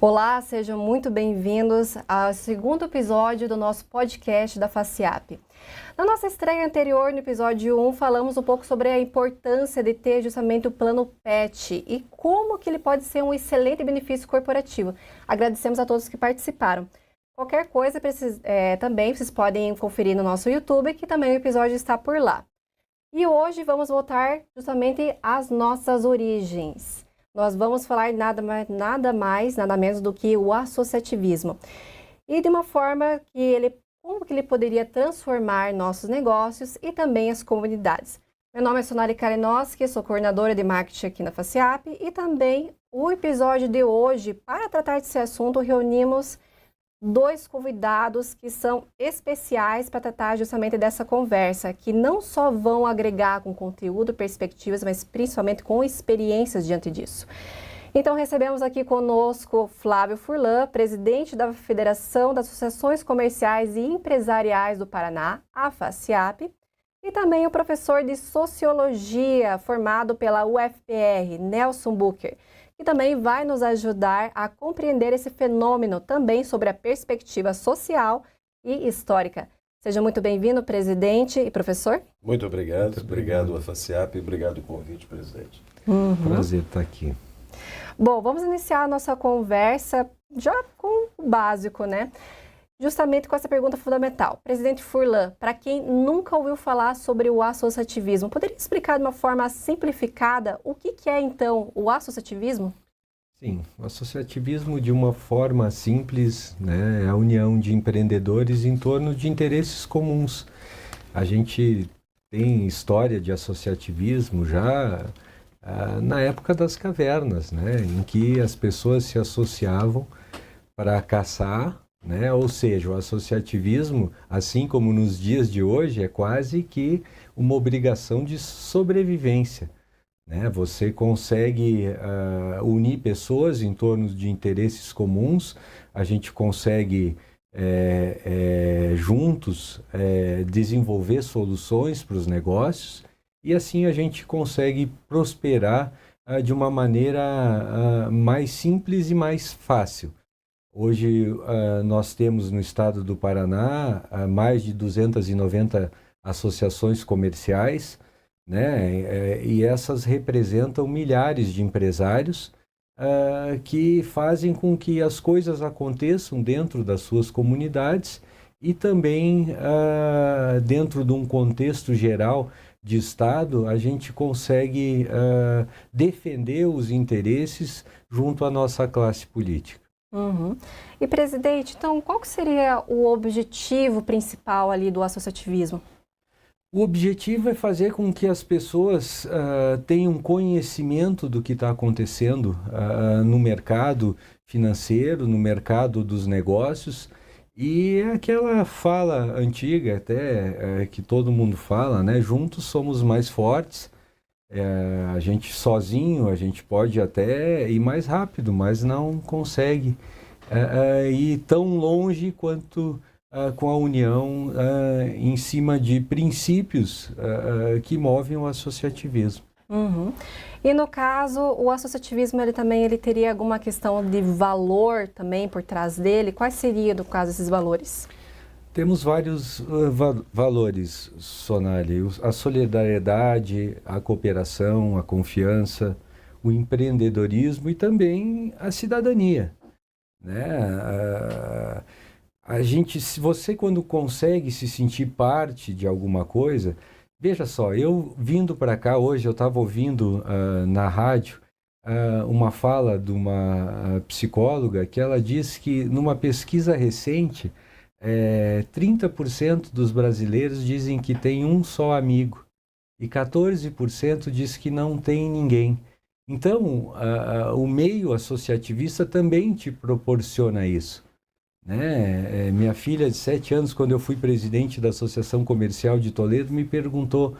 Olá, sejam muito bem-vindos ao segundo episódio do nosso podcast da FACIAP. Na nossa estreia anterior, no episódio 1, falamos um pouco sobre a importância de ter justamente o plano PET e como que ele pode ser um excelente benefício corporativo. Agradecemos a todos que participaram. Qualquer coisa, também vocês podem conferir no nosso YouTube, que também o episódio está por lá. E hoje vamos voltar justamente às nossas origens. Nós vamos falar nada menos do que o associativismo. E de uma forma que como que ele poderia transformar nossos negócios e também as comunidades. Meu nome é Sonali Kalinowski, sou coordenadora de marketing aqui na FACIAP e também o episódio de hoje, para tratar desse assunto, reunimos dois convidados que são especiais para tratar justamente dessa conversa, que não só vão agregar com conteúdo, perspectivas, mas principalmente com experiências diante disso. Então recebemos aqui conosco Flávio Furlan, presidente da Federação das Associações Comerciais e Empresariais do Paraná, a FACIAP, e também o professor de Sociologia formado pela UFPR, Nelson Bucher, que também vai nos ajudar a compreender esse fenômeno também sobre a perspectiva social e histórica. Seja muito bem-vindo, presidente e professor. Muito obrigado. Obrigado a FACIAP e obrigado pelo convite, presidente. Prazer estar aqui. Bom, vamos iniciar a nossa conversa já com o básico, né? Justamente com essa pergunta fundamental. Presidente Furlan, para quem nunca ouviu falar sobre o associativismo, poderia explicar de uma forma simplificada o que é, então, o associativismo? Sim, o associativismo, de uma forma simples, né, é a união de empreendedores em torno de interesses comuns. A gente tem história de associativismo já na época das cavernas, né, em que as pessoas se associavam para caçar, né? Ou seja, o associativismo, assim como nos dias de hoje, é quase que uma obrigação de sobrevivência, né? Você consegue unir pessoas em torno de interesses comuns, a gente consegue juntos desenvolver soluções para os negócios e assim a gente consegue prosperar de uma maneira mais simples e mais fácil. Hoje nós temos no estado do Paraná mais de 290 associações comerciais, né? E essas representam milhares de empresários que fazem com que as coisas aconteçam dentro das suas comunidades e também dentro de um contexto geral de estado, a gente consegue defender os interesses junto à nossa classe política. Uhum. E, presidente, então, qual que seria o objetivo principal ali do associativismo? O objetivo é fazer com que as pessoas tenham conhecimento do que está acontecendo no mercado financeiro, no mercado dos negócios. E é aquela fala antiga até que todo mundo fala, né? Juntos somos mais fortes. A gente sozinho, a gente pode até ir mais rápido, mas não consegue ir tão longe quanto com a união em cima de princípios que movem o associativismo. Uhum. E no caso, o associativismo ele teria alguma questão de valor também por trás dele? Quais seriam, no caso, esses valores? Temos vários valores, Sonali, a solidariedade, a cooperação, a confiança, o empreendedorismo e também a cidadania, né? Se você quando consegue se sentir parte de alguma coisa, veja só, eu vindo para cá hoje, eu estava ouvindo na rádio uma fala de uma psicóloga que ela disse que numa pesquisa recente 30% dos brasileiros dizem que tem um só amigo e 14% diz que não tem ninguém. Então, o meio associativista também te proporciona isso, né? Minha filha de 7 anos, quando eu fui presidente da Associação Comercial de Toledo, me perguntou: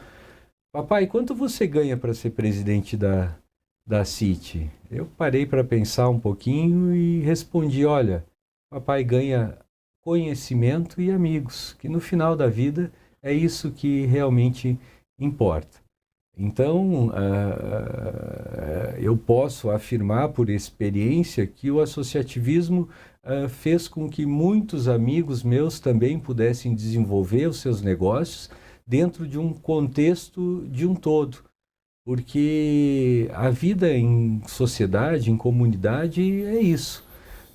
papai, quanto você ganha para ser presidente da City? Eu parei para pensar um pouquinho e respondi: olha, papai ganha conhecimento e amigos, que no final da vida é isso que realmente importa. Então, eu posso afirmar por experiência que o associativismo fez com que muitos amigos meus também pudessem desenvolver os seus negócios dentro de um contexto de um todo. Porque a vida em sociedade, em comunidade, é isso,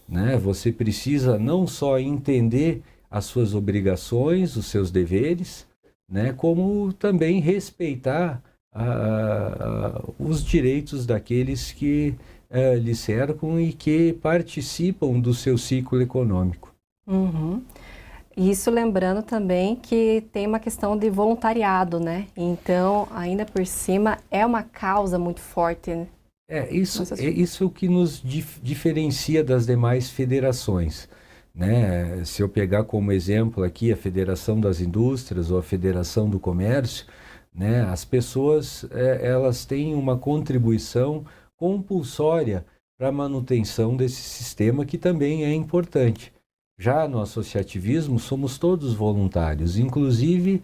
né? Você precisa não só entender as suas obrigações, os seus deveres, né? Como também respeitar os direitos daqueles que lhe cercam e que participam do seu ciclo econômico. Uhum. Isso lembrando também que tem uma questão de voluntariado, né? Então, ainda por cima, é uma causa muito forte, né? Isso é o que nos diferencia das demais federações, né? Se eu pegar como exemplo aqui a Federação das Indústrias ou a Federação do Comércio, né? As pessoas elas têm uma contribuição compulsória para a manutenção desse sistema que também é importante. Já no associativismo, somos todos voluntários, inclusive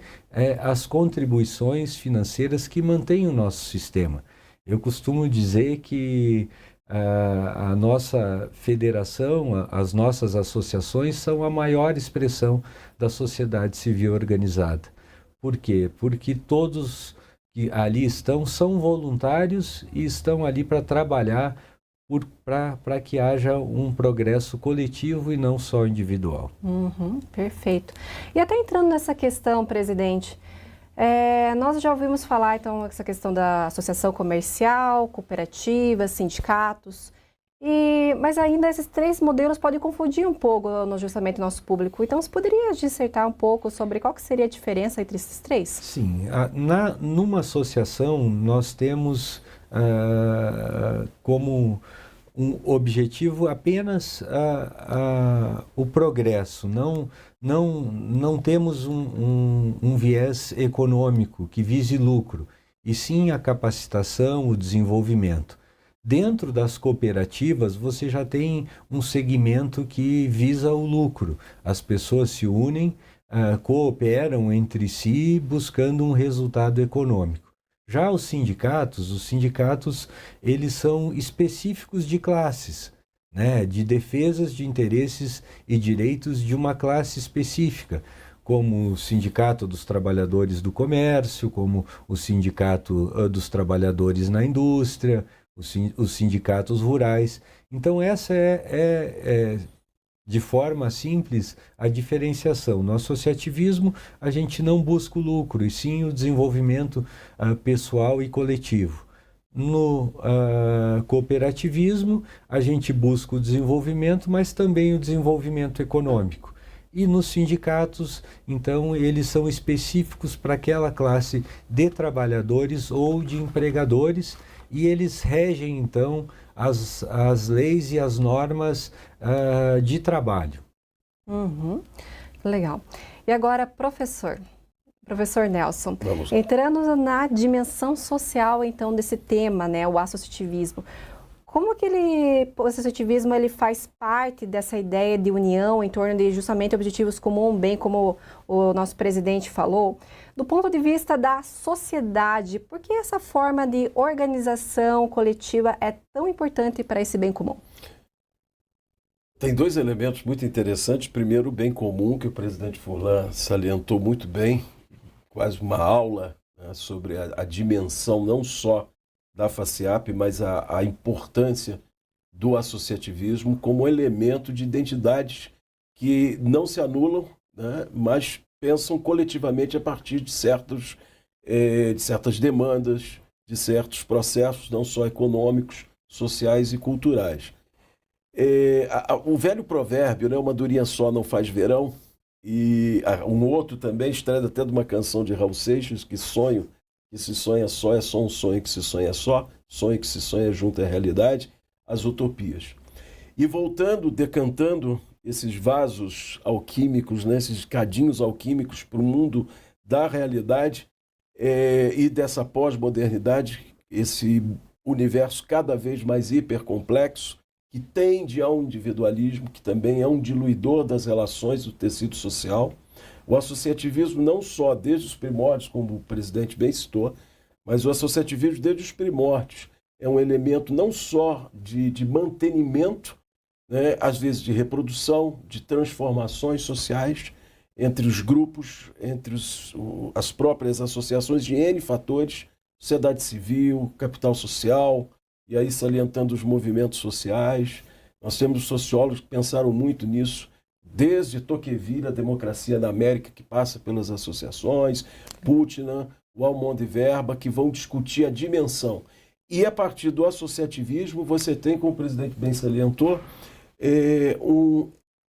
as contribuições financeiras que mantêm o nosso sistema. Eu costumo dizer que a nossa federação, as nossas associações são a maior expressão da sociedade civil organizada. Por quê? Porque todos que ali estão são voluntários e estão ali para trabalhar para que haja um progresso coletivo e não só individual. Uhum, perfeito. E até entrando nessa questão, presidente, nós já ouvimos falar, então, essa questão da associação comercial, cooperativa, sindicatos, mas ainda esses três modelos podem confundir um pouco no ajustamento do nosso público. Então, você poderia dissertar um pouco sobre qual que seria a diferença entre esses três? Sim, numa associação nós temos como um objetivo apenas o progresso, não temos um viés econômico que vise lucro, e sim a capacitação, o desenvolvimento. Dentro das cooperativas, você já tem um segmento que visa o lucro. As pessoas se unem, cooperam entre si, buscando um resultado econômico. Já os sindicatos, eles são específicos de classes, né? De defesas de interesses e direitos de uma classe específica, como o Sindicato dos Trabalhadores do Comércio, como o Sindicato dos Trabalhadores na Indústria, os sindicatos rurais. Então, essa de forma simples, a diferenciação. No associativismo, a gente não busca o lucro, e sim o desenvolvimento pessoal e coletivo. No cooperativismo, a gente busca o desenvolvimento, mas também o desenvolvimento econômico. E nos sindicatos, então, eles são específicos para aquela classe de trabalhadores ou de empregadores, e eles regem, então, as leis e as normas de trabalho. Uhum. Legal. E agora, professor Nelson, entrando na dimensão social, então, desse tema, né, o associativismo, como que o associativismo ele faz parte dessa ideia de união em torno de justamente objetivos comuns, bem como o nosso presidente falou, do ponto de vista da sociedade? Por que essa forma de organização coletiva é tão importante para esse bem comum? Tem dois elementos muito interessantes. Primeiro, o bem comum, que o presidente Furlan salientou muito bem, quase uma aula, né, sobre a dimensão não só da FACIAP, mas a importância do associativismo como elemento de identidades que não se anulam, né, mas pensam coletivamente a partir de certas demandas, de certos processos, não só econômicos, sociais e culturais. O velho provérbio, né, uma andorinha só não faz verão, e um outro também, extraído até de uma canção de Raul Seixas, que sonho que se sonha só é só um sonho que se sonha só, sonho que se sonha junto à realidade, as utopias. E voltando, decantando esses vasos alquímicos, né, esses cadinhos alquímicos para o mundo da realidade e dessa pós-modernidade, esse universo cada vez mais hipercomplexo, que tende ao individualismo, que também é um diluidor das relações do tecido social. O associativismo não só desde os primórdios, como o presidente bem citou, mas o associativismo, desde os primórdios, é um elemento não só de mantenimento, né, às vezes de reprodução, de transformações sociais entre os grupos, entre as próprias associações de N fatores, sociedade civil, capital social, e aí salientando os movimentos sociais. Nós temos sociólogos que pensaram muito nisso, desde Tocqueville, a democracia na América, que passa pelas associações, Putnam, o Almonde-Verba, que vão discutir a dimensão. E a partir do associativismo, você tem, como o presidente bem salientou,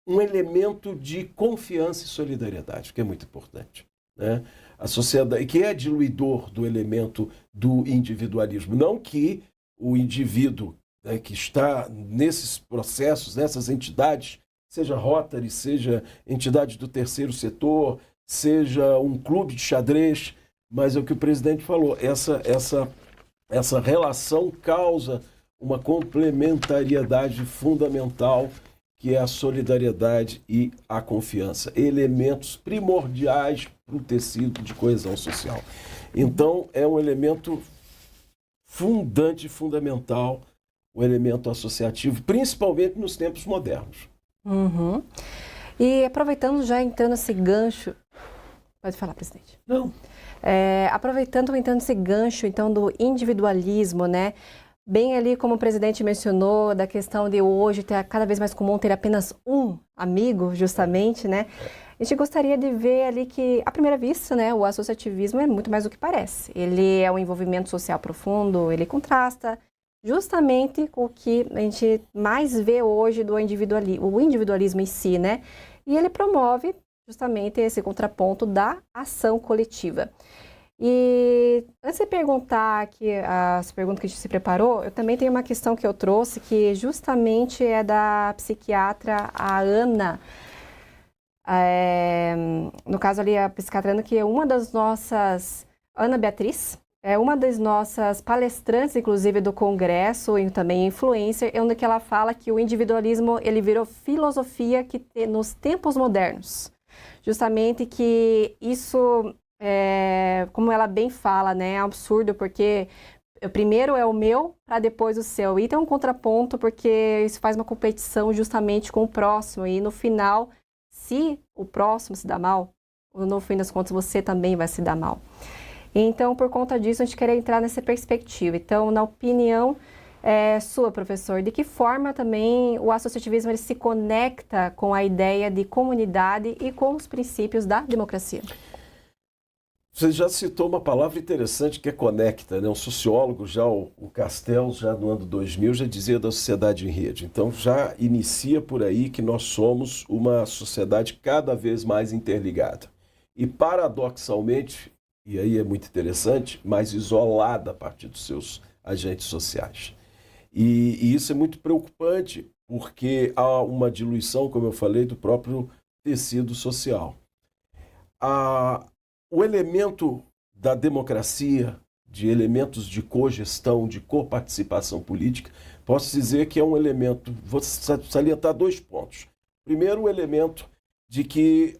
um elemento de confiança e solidariedade, que é muito importante, né? A sociedade, que é diluidor do elemento do individualismo. Não que o indivíduo, né, que está nesses processos, nessas entidades, seja Rotary, seja entidade do terceiro setor, seja um clube de xadrez, mas é o que o presidente falou, essa relação causa uma complementariedade fundamental, que é a solidariedade e a confiança, elementos primordiais para o tecido de coesão social. Então, é um elemento fundamental, o elemento associativo, principalmente nos tempos modernos. Uhum. E aproveitando, já entrando esse gancho... Pode falar, presidente. Não. Entrando esse gancho, então, do individualismo, né? Bem ali, como o presidente mencionou, da questão de hoje ter cada vez mais comum ter apenas um amigo, justamente, né? A gente gostaria de ver ali que, à primeira vista, né, o associativismo é muito mais do que parece. Ele é um envolvimento social profundo, ele contrasta justamente com o que a gente mais vê hoje do individualismo, o individualismo em si, né? E ele promove justamente esse contraponto da ação coletiva. E antes de perguntar aqui as perguntas que a gente se preparou, eu também tenho uma questão que eu trouxe, que justamente é da psiquiatra a Ana. No caso ali, a psiquiatra Ana, que é uma das nossas... Ana Beatriz, é uma das nossas palestrantes, inclusive, do Congresso, e também influencer, onde que ela fala que o individualismo, ele virou filosofia nos tempos modernos. Justamente que isso... como ela bem fala, né, é absurdo, porque primeiro é o meu, para depois o seu. E tem um contraponto, porque isso faz uma competição justamente com o próximo. E no final, se o próximo se dá mal, no fim das contas você também vai se dar mal. Então, por conta disso, a gente quer entrar nessa perspectiva. Então, na opinião sua, professor, de que forma também o associativismo ele se conecta com a ideia de comunidade e com os princípios da democracia? Você já citou uma palavra interessante que é conecta, né? Um sociólogo, já o Castells, já no ano 2000, já dizia da sociedade em rede. Então, já inicia por aí que nós somos uma sociedade cada vez mais interligada. E, paradoxalmente, e aí é muito interessante, mais isolada a partir dos seus agentes sociais. E isso é muito preocupante, porque há uma diluição, como eu falei, do próprio tecido social. O elemento da democracia, de elementos de cogestão, de coparticipação política, posso dizer que é um elemento, vou salientar 2 pontos. Primeiro, o elemento de que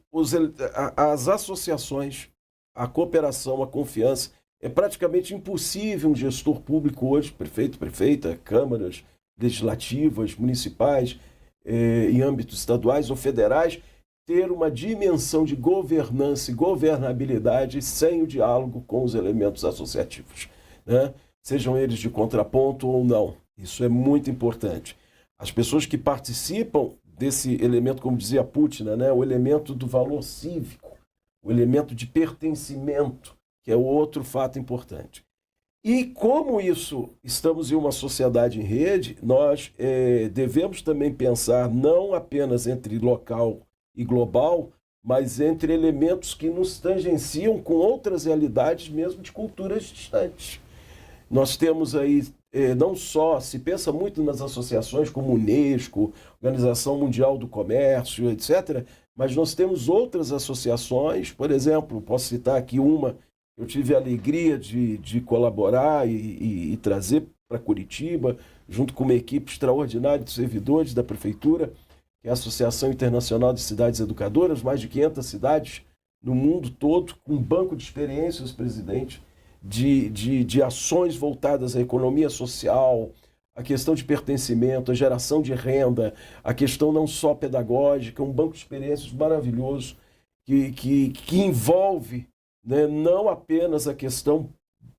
as associações, a cooperação, a confiança, é praticamente impossível um gestor público hoje, prefeito, prefeita, câmaras legislativas, municipais, em âmbitos estaduais ou federais, ter uma dimensão de governança e governabilidade sem o diálogo com os elementos associativos, né? Sejam eles de contraponto ou não. Isso é muito importante. As pessoas que participam desse elemento, como dizia Putnam, né? O elemento do valor cívico, o elemento de pertencimento, que é outro fato importante. E como isso, estamos em uma sociedade em rede, nós devemos também pensar não apenas entre local e global, mas entre elementos que nos tangenciam com outras realidades, mesmo de culturas distantes. Nós temos aí, não só, se pensa muito nas associações como Unesco, Organização Mundial do Comércio, etc., mas nós temos outras associações, por exemplo, posso citar aqui uma, eu tive a alegria de colaborar e trazer para Curitiba, junto com uma equipe extraordinária de servidores da Prefeitura, que é a Associação Internacional de Cidades Educadoras, mais de 500 cidades no mundo todo, com um banco de experiências, presidente, de ações voltadas à economia social, a questão de pertencimento, a geração de renda, a questão não só pedagógica, um banco de experiências maravilhoso que envolve, né, não apenas a questão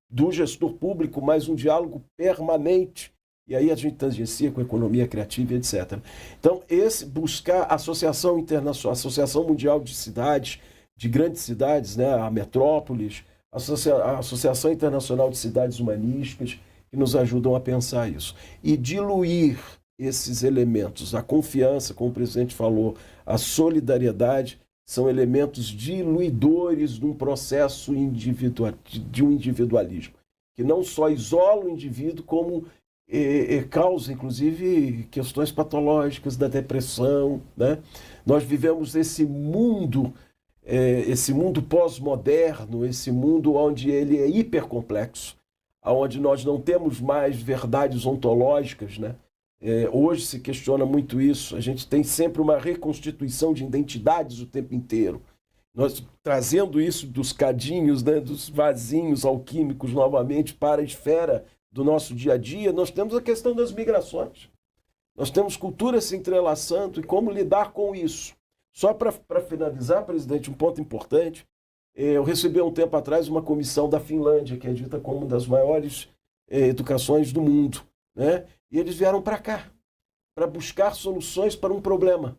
do gestor público, mas um diálogo permanente. E aí a gente tangencia com a economia criativa, etc. Então, buscar a Associação Internacional, Associação Mundial de Cidades, de grandes cidades, né, a Metrópolis, a Associação Internacional de Cidades Humanísticas, que nos ajudam a pensar isso. E diluir esses elementos, a confiança, como o presidente falou, a solidariedade, são elementos diluidores de um processo de um individualismo, que não só isola o indivíduo, como causa, inclusive, questões patológicas da depressão, né? Nós vivemos esse mundo pós-moderno, esse mundo onde ele é hipercomplexo, onde nós não temos mais verdades ontológicas, né? Hoje se questiona muito isso. A gente tem sempre uma reconstituição de identidades o tempo inteiro. Nós trazendo isso dos cadinhos, né, dos vasinhos alquímicos novamente para a esfera do nosso dia a dia, nós temos a questão das migrações. Nós temos culturas se entrelaçando e como lidar com isso. Só para finalizar, presidente, um ponto importante. Eu recebi há um tempo atrás uma comissão da Finlândia, que é dita como uma das maiores educações do mundo, né? E eles vieram para cá, para buscar soluções para um problema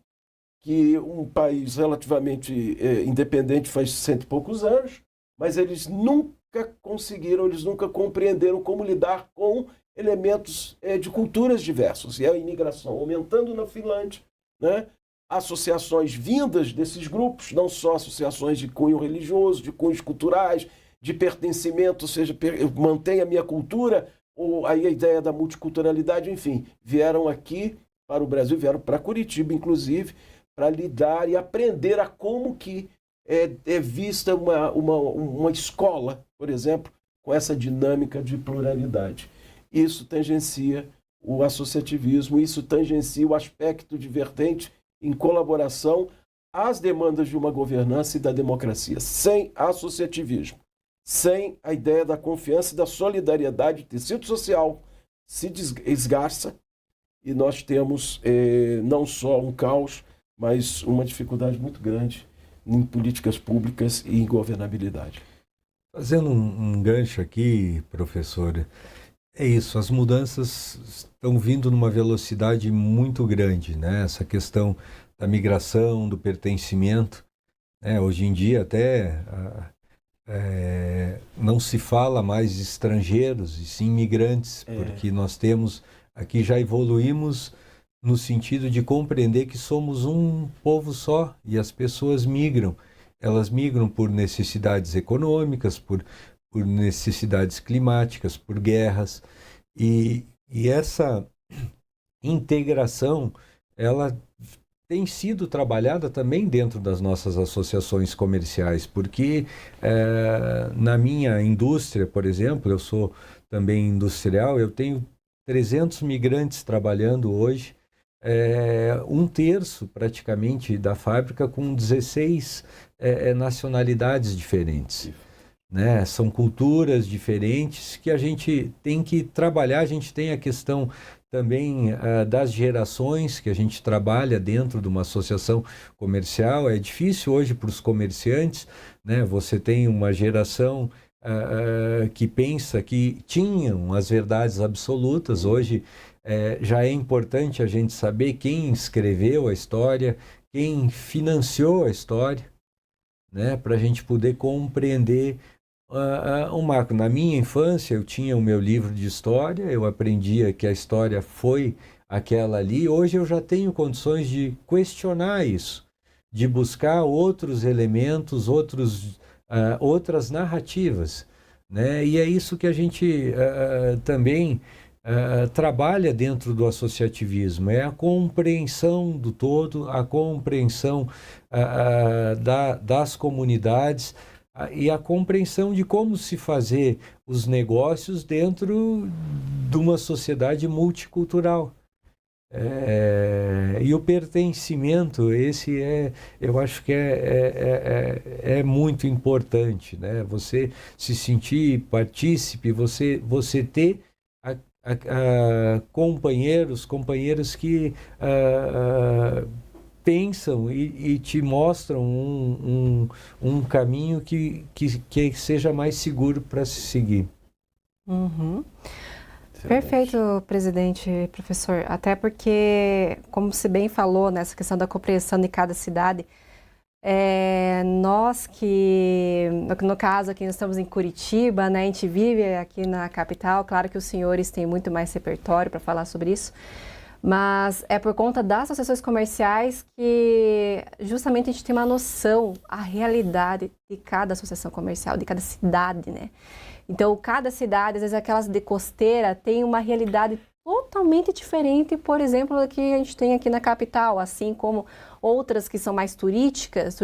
que um país relativamente independente faz 100 e poucos anos, mas eles nunca conseguiram, eles nunca compreenderam como lidar com elementos de culturas diversas. E a imigração aumentando na Finlândia, né? Associações vindas desses grupos, não só associações de cunho religioso, de cunhos culturais, de pertencimento, ou seja, mantém a minha cultura, ou aí a ideia da multiculturalidade, enfim, vieram aqui para o Brasil, vieram para Curitiba, inclusive, para lidar e aprender a como que é vista uma escola, por exemplo, com essa dinâmica de pluralidade. Isso tangencia o associativismo, isso tangencia o aspecto de vertente em colaboração às demandas de uma governança e da democracia. Sem associativismo, sem a ideia da confiança e da solidariedade, o tecido social se esgarça e nós temos não só um caos, mas uma dificuldade muito grande em políticas públicas e em governabilidade. Fazendo um gancho aqui, professor, é isso, as mudanças estão vindo numa velocidade muito grande, né? Essa questão da migração, do pertencimento, né? Hoje em dia até não se fala mais de estrangeiros, e sim imigrantes, porque nós temos, aqui já evoluímos no sentido de compreender que somos um povo só e as pessoas migram. Elas migram por necessidades econômicas, por necessidades climáticas, por guerras. E essa integração, ela tem sido trabalhada também dentro das nossas associações comerciais, porque na minha indústria, por exemplo, eu sou também industrial, eu tenho 300 migrantes trabalhando hoje, um terço praticamente da fábrica com 16 nacionalidades diferentes. Né? São culturas diferentes que a gente tem que trabalhar. A gente tem a questão também das gerações que a gente trabalha dentro de uma associação comercial. É difícil hoje para os comerciantes, né? Você tem uma geração que pensa que tinham as verdades absolutas. Hoje já é importante a gente saber quem escreveu a história, quem financiou a história, né? Para a gente poder compreender um marco. Na minha infância, eu tinha o meu livro de história, eu aprendia que a história foi aquela ali. Hoje eu já tenho condições de questionar isso, de buscar outros elementos, outras narrativas, né? E é isso que a gente também trabalha dentro do associativismo, é a compreensão do todo, a compreensão das comunidades, e a compreensão de como se fazer os negócios dentro de uma sociedade multicultural. E o pertencimento, eu acho que é muito importante, né? Você se sentir partícipe, você ter companheiros que pensam e te mostram um caminho que seja mais seguro para se seguir. Uhum. Perfeito, presidente, professor. Até porque, como você bem falou, nessa questão da compreensão de cada cidade, nós que, no caso aqui, nós estamos em Curitiba, né? A gente vive aqui na capital. Claro que os senhores têm muito mais repertório para falar sobre isso, mas é por conta das associações comerciais que justamente a gente tem uma noção, a realidade de cada associação comercial, de cada cidade, né? Então, cada cidade, às vezes aquelas de costeira, tem uma realidade totalmente diferente, por exemplo, da que a gente tem aqui na capital, assim como outras que são mais turísticas,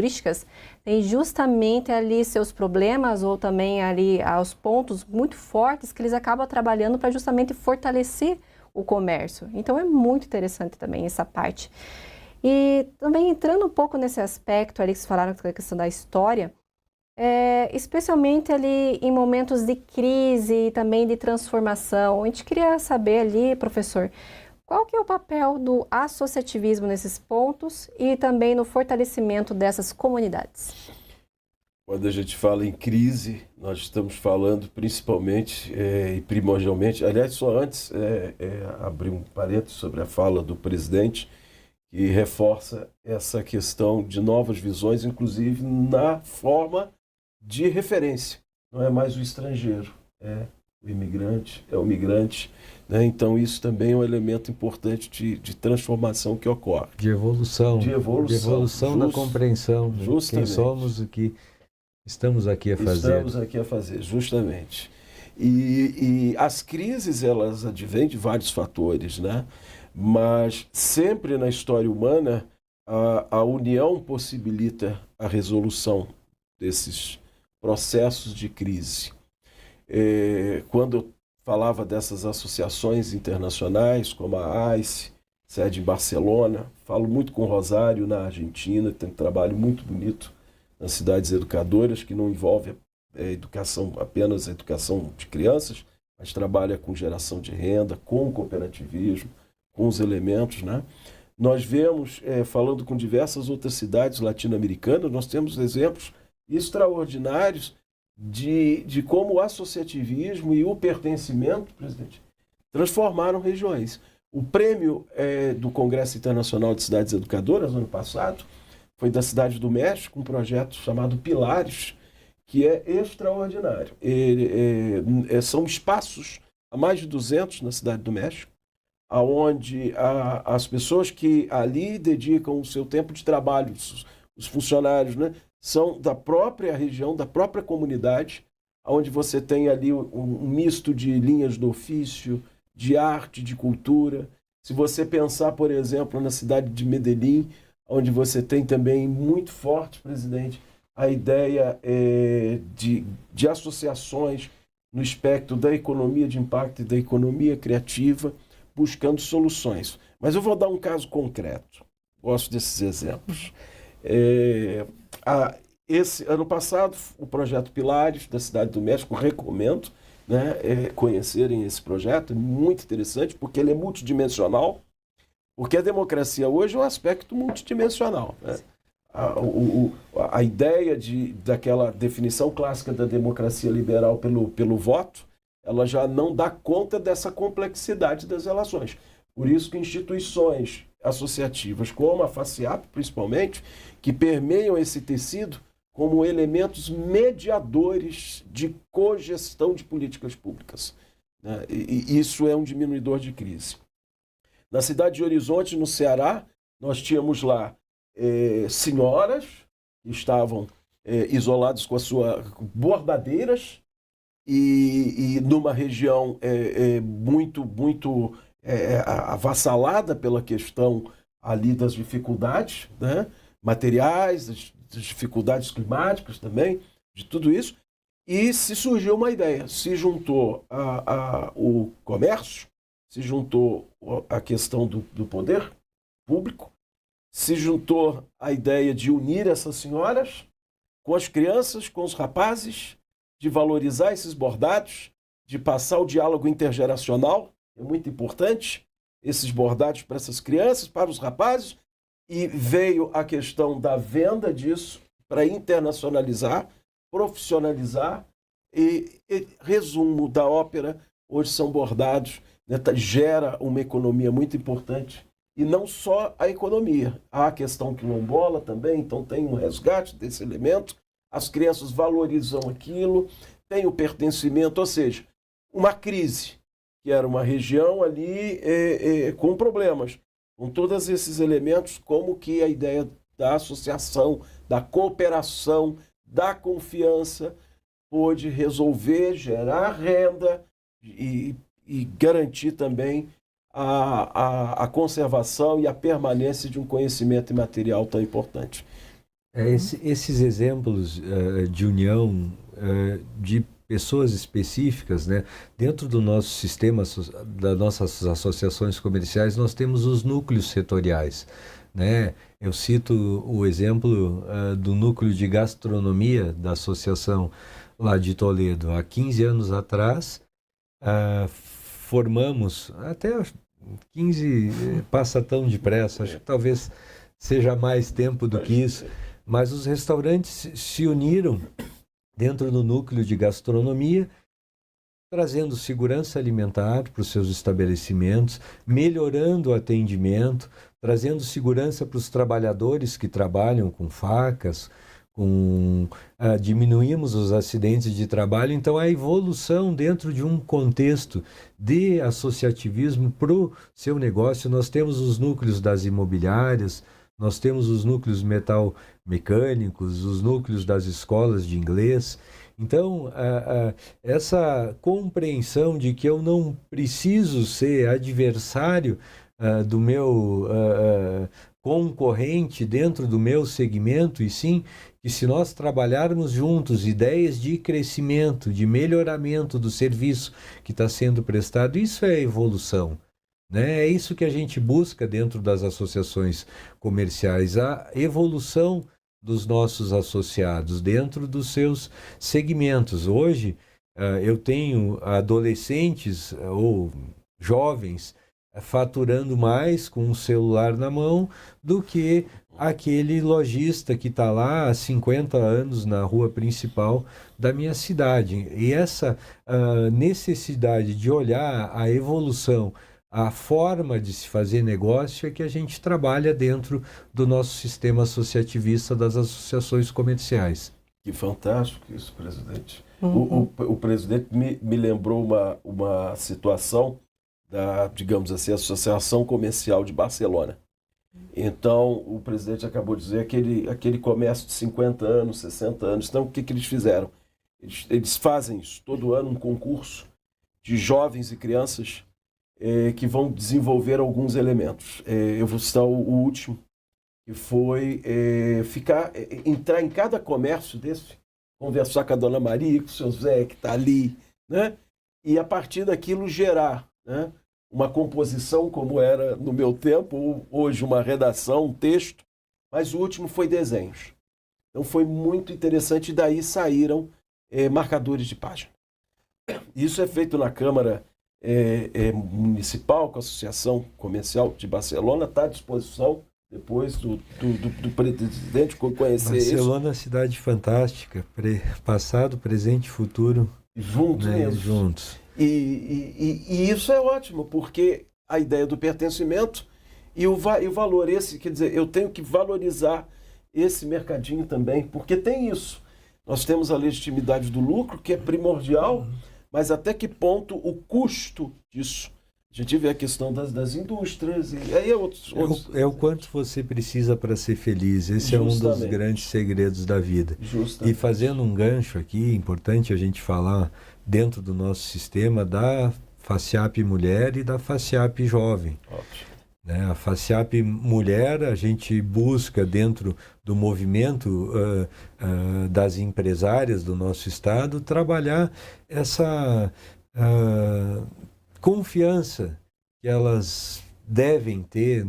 tem justamente ali seus problemas ou também ali os pontos muito fortes que eles acabam trabalhando para justamente fortalecer o comércio. Então, é muito interessante também essa parte. E também entrando um pouco nesse aspecto ali que vocês falaram da questão da história, especialmente ali em momentos de crise e também de transformação. A gente queria saber ali, professor, qual que é o papel do associativismo nesses pontos e também no fortalecimento dessas comunidades? Quando a gente fala em crise, nós estamos falando principalmente e primordialmente, aliás, só antes abrir um parênteses sobre a fala do presidente, que reforça essa questão de novas visões, inclusive na forma de referência. Não é mais o estrangeiro, é o imigrante, é o migrante, né? Então isso também é um elemento importante de transformação que ocorre. De evolução. De evolução da compreensão. Justamente. Quem somos, o que estamos aqui a fazer. Estamos aqui a fazer, justamente. E as crises, elas advêm de vários fatores, né? Mas sempre na história humana, a união possibilita a resolução desses processos de crise. Quando eu falava dessas associações internacionais, como a AICE, sede em Barcelona, falo muito com o Rosário, na Argentina, tem um trabalho muito bonito nas cidades educadoras, que não envolve apenas a educação de crianças, mas trabalha com geração de renda, com cooperativismo, com os elementos, né? Nós vemos, falando com diversas outras cidades latino-americanas, nós temos exemplos extraordinários de como o associativismo e o pertencimento, presidente, transformaram regiões. O prêmio do Congresso Internacional de Cidades Educadoras, ano passado, foi da Cidade do México, um projeto chamado Pilares, que é extraordinário. São espaços, há mais de 200 na Cidade do México, onde as pessoas que ali dedicam o seu tempo de trabalho, os funcionários, né, são da própria região, da própria comunidade, onde você tem ali um misto de linhas do ofício, de arte, de cultura. Se você pensar, por exemplo, na cidade de Medellín, onde você tem também muito forte, presidente, a ideia de associações no espectro da economia de impacto e da economia criativa, buscando soluções. Mas eu vou dar um caso concreto. Gosto desses exemplos. Esse ano passado, o projeto Pilares, da Cidade do México, recomendo, né, conhecerem esse projeto. É muito interessante, porque ele é multidimensional, porque a democracia hoje é um aspecto multidimensional, né? A ideia daquela definição clássica da democracia liberal pelo voto, ela já não dá conta dessa complexidade das relações. Por isso que instituições associativas, como a FACIAP, principalmente, que permeiam esse tecido como elementos mediadores de cogestão de políticas públicas, né? E isso é um diminuidor de crise. Na cidade de Horizonte, no Ceará, nós tínhamos lá senhoras que estavam isoladas com as suas bordadeiras e numa região muito avassalada pela questão ali das dificuldades, né, materiais, das dificuldades climáticas também, de tudo isso, e se surgiu uma ideia, se juntou o comércio, se juntou a questão do poder, público, se juntou a ideia de unir essas senhoras com as crianças, com os rapazes, de valorizar esses bordados, de passar o diálogo intergeracional, é muito importante, esses bordados para essas crianças, para os rapazes, e veio a questão da venda disso para internacionalizar, profissionalizar, e resumo da ópera, hoje são bordados, né, gera uma economia muito importante, e não só a economia, há a questão quilombola também, então tem um resgate desse elemento, as crianças valorizam aquilo, tem o pertencimento, ou seja, uma crise, que era uma região ali com problemas, com todos esses elementos, como que a ideia da associação, da cooperação, da confiança, pôde resolver, gerar renda e garantir também a conservação e a permanência de um conhecimento imaterial tão importante. Esses exemplos de união de pessoas específicas, né? Dentro do nosso sistema, das nossas associações comerciais, nós temos os núcleos setoriais, né? Eu cito o exemplo do núcleo de gastronomia da associação lá de Toledo. Há 15 anos atrás, formamos, até 15 passa tão depressa, acho que talvez seja mais tempo do que isso, mas os restaurantes se uniram dentro do núcleo de gastronomia, trazendo segurança alimentar para os seus estabelecimentos, melhorando o atendimento, trazendo segurança para os trabalhadores que trabalham com facas, diminuímos os acidentes de trabalho. Então, a evolução dentro de um contexto de associativismo para o seu negócio. Nós temos os núcleos das imobiliárias, nós temos os núcleos metal-mecânicos, os núcleos das escolas de inglês. Então, essa compreensão de que eu não preciso ser adversário do meu concorrente dentro do meu segmento, e sim que se nós trabalharmos juntos ideias de crescimento, de melhoramento do serviço que está sendo prestado, isso é evolução. Né? É isso que a gente busca dentro das associações comerciais, a evolução dos nossos associados dentro dos seus segmentos. Hoje, eu tenho adolescentes ou jovens faturando mais com um celular na mão do que aquele lojista que está lá há 50 anos na rua principal da minha cidade. E essa necessidade de olhar a evolução, a forma de se fazer negócio é que a gente trabalha dentro do nosso sistema associativista das associações comerciais. Que fantástico isso, presidente. O presidente me lembrou uma situação da, digamos assim, Associação Comercial de Barcelona. Então, o presidente acabou de dizer aquele comércio de 50 anos, 60 anos. Então, o que eles fizeram? Eles fazem isso todo ano, um concurso de jovens e crianças que vão desenvolver alguns elementos. Eu vou citar o último, que foi entrar em cada comércio desse, conversar com a dona Maria, com o seu Zé, que está ali, né? E a partir daquilo gerar, né, uma composição, como era no meu tempo, hoje uma redação, um texto, mas o último foi desenhos. Então foi muito interessante, e daí saíram marcadores de página. Isso é feito na Câmara Municipal, com a Associação Comercial de Barcelona, está à disposição depois do presidente conhecer isso. Barcelona, cidade fantástica, passado, presente e futuro, juntos, né, juntos. E isso é ótimo, porque a ideia do pertencimento e o valor, quer dizer, eu tenho que valorizar esse mercadinho também, porque tem isso. Nós temos a legitimidade do lucro, que é primordial, mas até que ponto o custo disso? A gente vê a questão das indústrias, e aí é o quanto você precisa para ser feliz. Esse é um dos grandes segredos da vida. Justamente. E fazendo um gancho aqui, importante a gente falar dentro do nosso sistema da FACIAP Mulher e da FACIAP Jovem. Ótimo. Né? A FACIAP Mulher, a gente busca dentro do movimento das empresárias do nosso estado trabalhar essa confiança que elas devem ter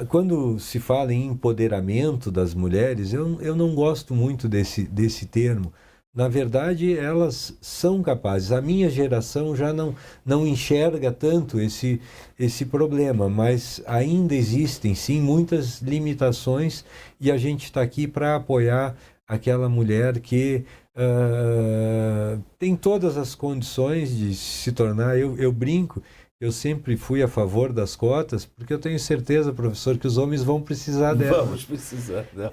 quando se fala em empoderamento das mulheres, eu não gosto muito desse termo. Na verdade, elas são capazes. A minha geração já não enxerga tanto esse problema, mas ainda existem, sim, muitas limitações e a gente está aqui para apoiar aquela mulher que tem todas as condições de se tornar... Eu brinco, eu sempre fui a favor das cotas, porque eu tenho certeza, professor, que os homens vão precisar delas. Vamos precisar dela.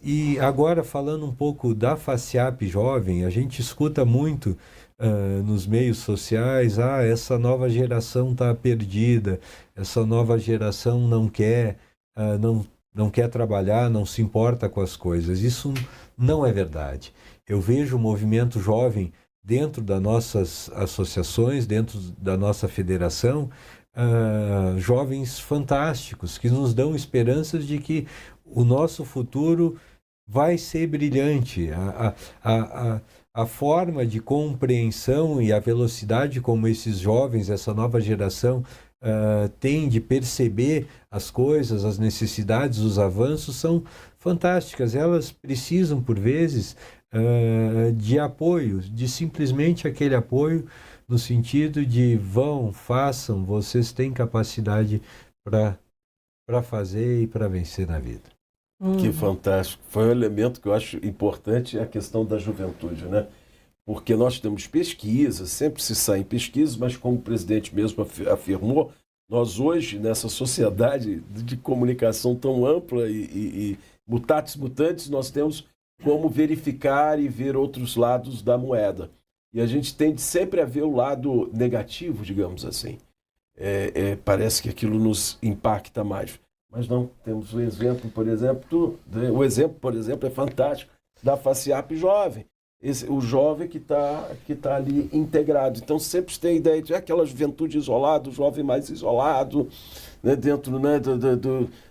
E agora, falando um pouco da FACIAP Jovem, a gente escuta muito nos meios sociais, essa nova geração está perdida, essa nova geração não quer trabalhar, não se importa com as coisas. Isso não é verdade. Eu vejo o movimento jovem dentro das nossas associações, dentro da nossa federação, jovens fantásticos que nos dão esperanças de que o nosso futuro vai ser brilhante. A forma de compreensão e a velocidade como esses jovens, essa nova geração, tem de perceber as coisas, as necessidades, os avanços são fantásticas. Elas precisam, por vezes, de apoio, de simplesmente aquele apoio no sentido de vão, façam, vocês têm capacidade para fazer e para vencer na vida. Que fantástico. Foi um elemento que eu acho importante, a questão da juventude, né? Porque nós temos pesquisas, sempre se saem pesquisas, mas como o presidente mesmo afirmou, nós hoje, nessa sociedade de comunicação tão ampla e mutatis mutandis, nós temos como verificar e ver outros lados da moeda. E a gente tende sempre a ver o lado negativo, digamos assim. Parece que aquilo nos impacta mais. Mas não, temos o exemplo, por exemplo, é fantástico, da FACIAP Jovem. O jovem que tá ali integrado. Então sempre tem a ideia de aquela juventude isolada, o jovem mais isolado, né, dentro, né,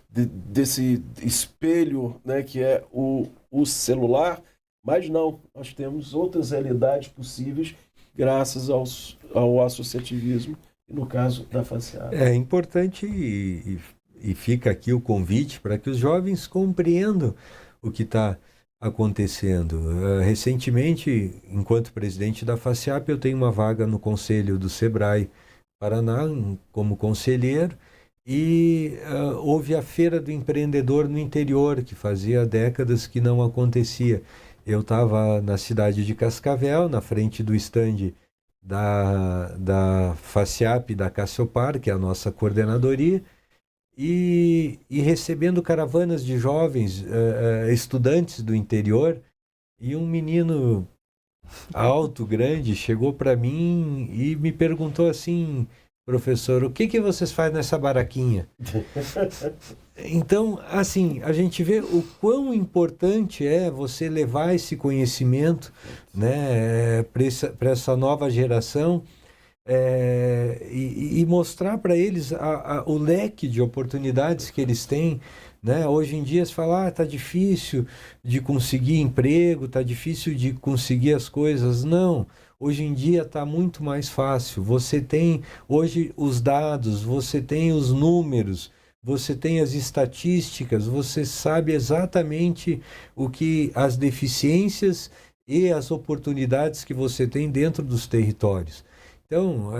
desse espelho, né, que é o celular, mas não, nós temos outras realidades possíveis graças ao associativismo, e no caso da FACIAP. É importante e fica aqui o convite para que os jovens compreendam o que está acontecendo. Recentemente, enquanto presidente da FACIAP, eu tenho uma vaga no Conselho do Sebrae Paraná como conselheiro, e houve a Feira do Empreendedor no interior, que fazia décadas que não acontecia. Eu estava na cidade de Cascavel, na frente do estande da FACIAP, da Cassiopar, que é a nossa coordenadoria, e recebendo caravanas de jovens, estudantes do interior, e um menino alto, grande, chegou para mim e me perguntou assim: professor, o que vocês fazem nessa baraquinha? Então, assim, a gente vê o quão importante é você levar esse conhecimento, né, para essa nova geração, e mostrar para eles o leque de oportunidades que eles têm, né? Hoje em dia se fala, está difícil de conseguir emprego, está difícil de conseguir as coisas. Não, hoje em dia está muito mais fácil. Você tem hoje os dados, você tem os números, você tem as estatísticas, você sabe exatamente as deficiências e as oportunidades que você tem dentro dos territórios. Então,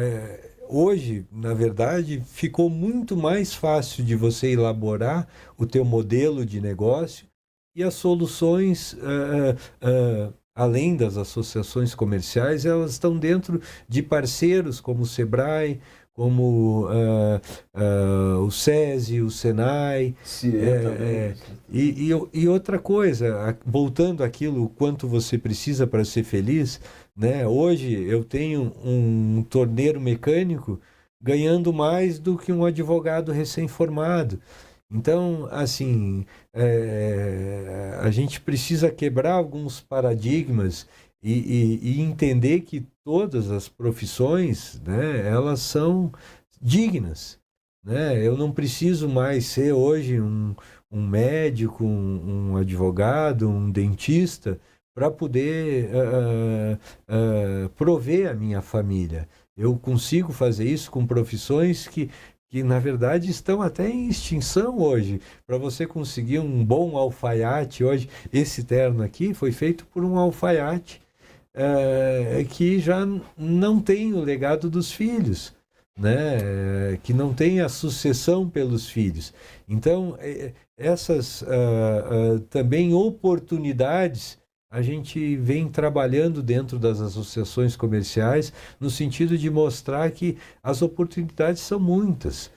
hoje, na verdade, ficou muito mais fácil de você elaborar o teu modelo de negócio, e as soluções, além das associações comerciais, elas estão dentro de parceiros como o Sebrae, como o SESI, o Senai. E outra coisa, voltando àquilo, o quanto você precisa para ser feliz, né? Hoje eu tenho um torneiro mecânico ganhando mais do que um advogado recém-formado. Então, assim, a gente precisa quebrar alguns paradigmas e entender que todas as profissões, né, elas são dignas, né? Eu não preciso mais ser hoje um médico, um advogado, um dentista, para poder prover a minha família. Eu consigo fazer isso com profissões que que na verdade estão até em extinção hoje. Para você conseguir um bom alfaiate hoje, esse terno aqui foi feito por um alfaiate que já não tem o legado dos filhos, né? Que não tem a sucessão pelos filhos. Então, essas também oportunidades a gente vem trabalhando dentro das associações comerciais no sentido de mostrar que as oportunidades são muitas.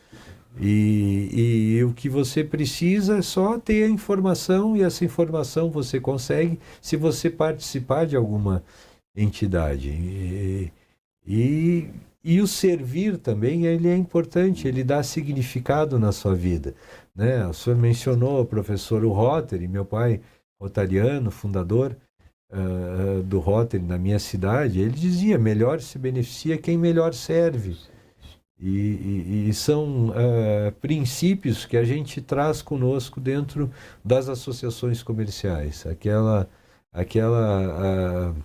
E o que você precisa é só ter a informação, e essa informação você consegue se você participar de alguma entidade. E o servir também, ele é importante, ele dá significado na sua vida, né? O senhor mencionou o professor Rotary, meu pai rotariano, fundador do Rotary na minha cidade, ele dizia, melhor se beneficia quem melhor serve. E são princípios que a gente traz conosco dentro das associações comerciais. Aquela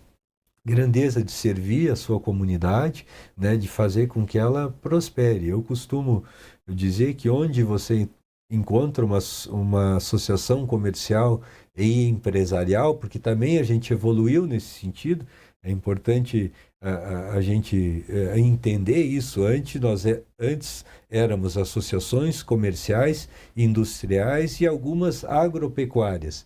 grandeza de servir a sua comunidade, né, de fazer com que ela prospere. Eu costumo dizer que onde você encontra uma associação comercial e empresarial, porque também a gente evoluiu nesse sentido, é importante a gente entender isso. Antes éramos associações comerciais, industriais e algumas agropecuárias,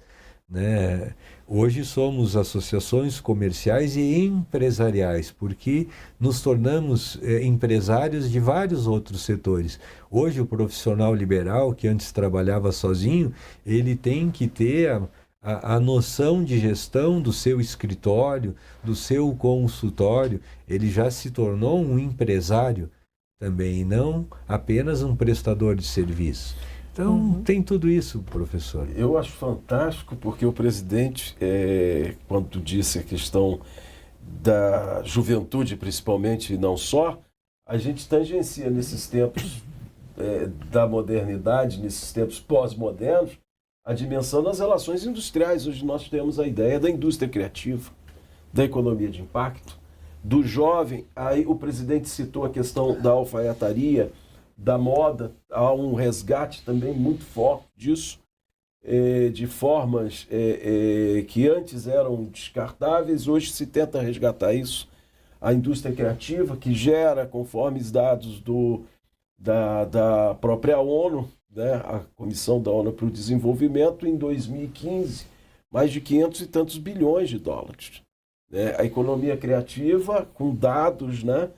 né? Hoje somos associações comerciais e empresariais, porque nos tornamos empresários de vários outros setores. Hoje o profissional liberal, que antes trabalhava sozinho, ele tem que ter a noção de gestão do seu escritório, do seu consultório. Ele já se tornou um empresário também, não apenas um prestador de serviço. Então, tem tudo isso, professor. Eu acho fantástico, porque o presidente, quando disse a questão da juventude, principalmente, e não só, a gente tangencia nesses tempos da modernidade, nesses tempos pós-modernos, a dimensão das relações industriais. Hoje nós temos a ideia da indústria criativa, da economia de impacto, do jovem. Aí o presidente citou a questão da alfaiataria, da moda. Há um resgate também muito forte disso, de formas que antes eram descartáveis, hoje se tenta resgatar isso. A indústria criativa, que gera, conforme os dados da própria ONU, né, a Comissão da ONU para o Desenvolvimento, em 2015, mais de 500 e tantos bilhões de dólares. Né? A economia criativa, com dados, né,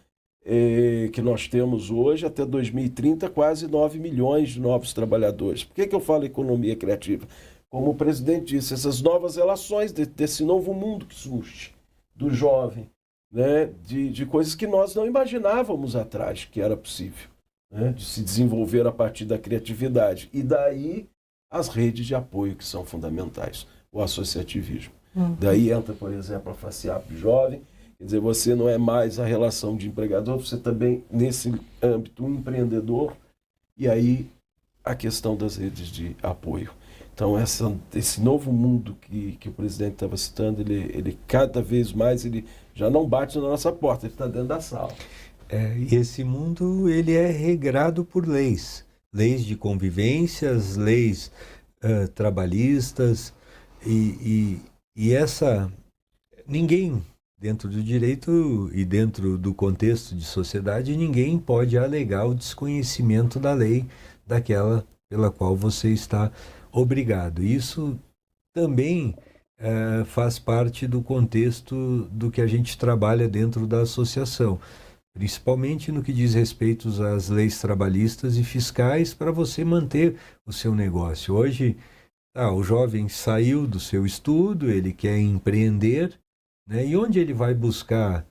que nós temos hoje, até 2030, quase 9 milhões de novos trabalhadores. Por que eu falo economia criativa? Como o presidente disse, essas novas relações, desse novo mundo que surge, do jovem, né, de coisas que nós não imaginávamos atrás que era possível, né, de se desenvolver a partir da criatividade. E daí as redes de apoio que são fundamentais, o associativismo. Daí entra, por exemplo, a FACIAP Jovem. Quer dizer, você não é mais a relação de empregador, você também, nesse âmbito, um empreendedor. E aí, a questão das redes de apoio. Então, esse novo mundo que o presidente estava citando, ele cada vez mais, ele já não bate na nossa porta, ele está dentro da sala. E esse mundo, ele é regrado por leis. Leis de convivências, leis trabalhistas. E ninguém... Dentro do direito e dentro do contexto de sociedade, ninguém pode alegar o desconhecimento da lei daquela pela qual você está obrigado. Isso também faz parte do contexto do que a gente trabalha dentro da associação, principalmente no que diz respeito às leis trabalhistas e fiscais para você manter o seu negócio. Hoje, o jovem saiu do seu estudo, ele quer empreender, né? E onde ele vai buscar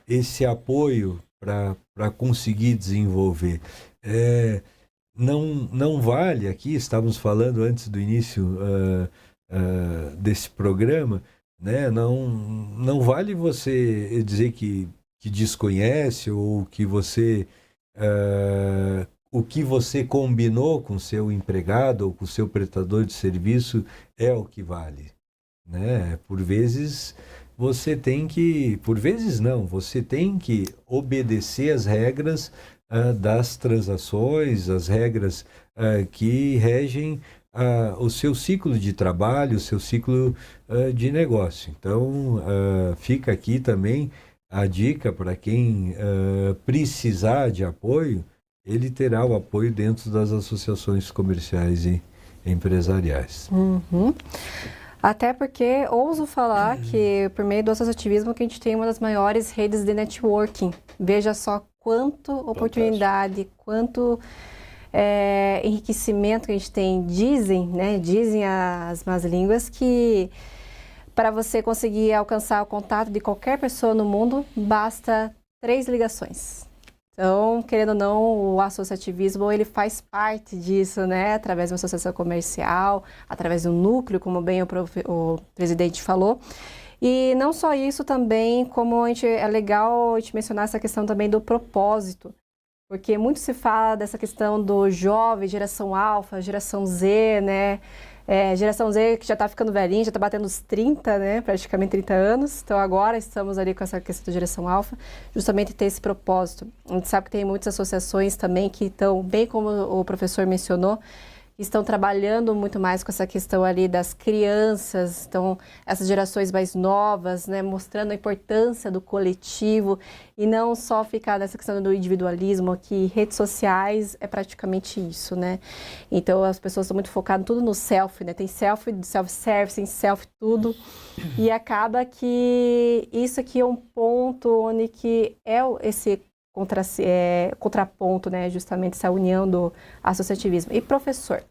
esse apoio para conseguir desenvolver? Não vale, aqui estávamos falando antes do início desse programa, né? Não vale você dizer que desconhece ou que o que você combinou com seu empregado ou com seu prestador de serviço é o que vale. Né? Por vezes você tem que obedecer as regras das transações, as regras que regem o seu ciclo de trabalho, o seu ciclo de negócio. Então, fica aqui também a dica para quem precisar de apoio, ele terá o apoio dentro das associações comerciais e empresariais. Uhum. Até porque ouso falar que por meio do associativismo que a gente tem uma das maiores redes de networking. Veja só quanto oportunidade, quanto enriquecimento que a gente tem. Dizem as más línguas que para você conseguir alcançar o contato de qualquer pessoa no mundo, basta 3 ligações. Então, querendo ou não, o associativismo, ele faz parte disso, né? Através de uma associação comercial, através do núcleo, como bem o presidente falou. E não só isso também, como é legal a gente mencionar essa questão também do propósito. Porque muito se fala dessa questão do jovem, geração alfa, geração Z, né? Geração Z que já está ficando velhinha, já está batendo os 30, né? Praticamente 30 anos. Então agora estamos ali com essa questão da geração alfa, justamente ter esse propósito. A gente sabe que tem muitas associações também que estão, bem como o professor mencionou, estão trabalhando muito mais com essa questão ali das crianças, então essas gerações mais novas, né, mostrando a importância do coletivo e não só ficar nessa questão do individualismo, que redes sociais é praticamente isso, né? Então as pessoas estão muito focadas tudo no selfie, né? Tem selfie, self-service, tem selfie tudo e acaba que isso aqui é um ponto onde que esse contraponto, né, justamente essa união do associativismo. E professor,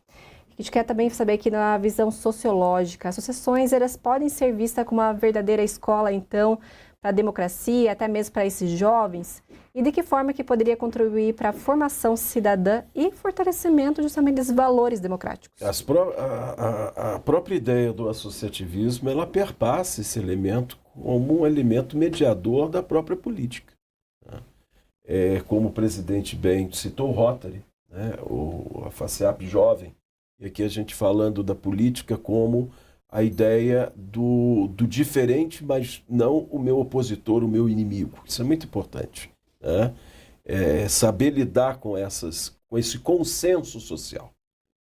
a gente quer também saber que na visão sociológica, associações elas podem ser vistas como uma verdadeira escola, então, para a democracia, até mesmo para esses jovens, e de que forma que poderia contribuir para a formação cidadã e fortalecimento justamente dos valores democráticos. A própria ideia do associativismo, ela perpassa esse elemento como um elemento mediador da própria política. Como o presidente bem citou o Rotary, né, a FACIAP jovem, e aqui a gente falando da política como a ideia do diferente, mas não o meu opositor, o meu inimigo. Isso é muito importante, né? Saber lidar com esse consenso social,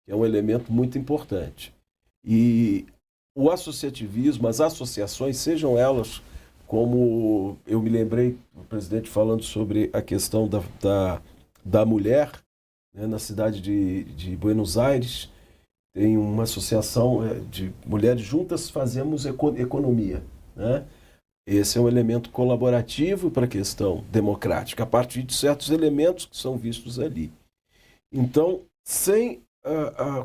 que é um elemento muito importante. E o associativismo, as associações, sejam elas, como eu me lembrei, o presidente falando sobre a questão da mulher, né, na cidade de Buenos Aires, tem uma associação de mulheres juntas fazemos economia, né? Esse é um elemento colaborativo para a questão democrática, a partir de certos elementos que são vistos ali. Então,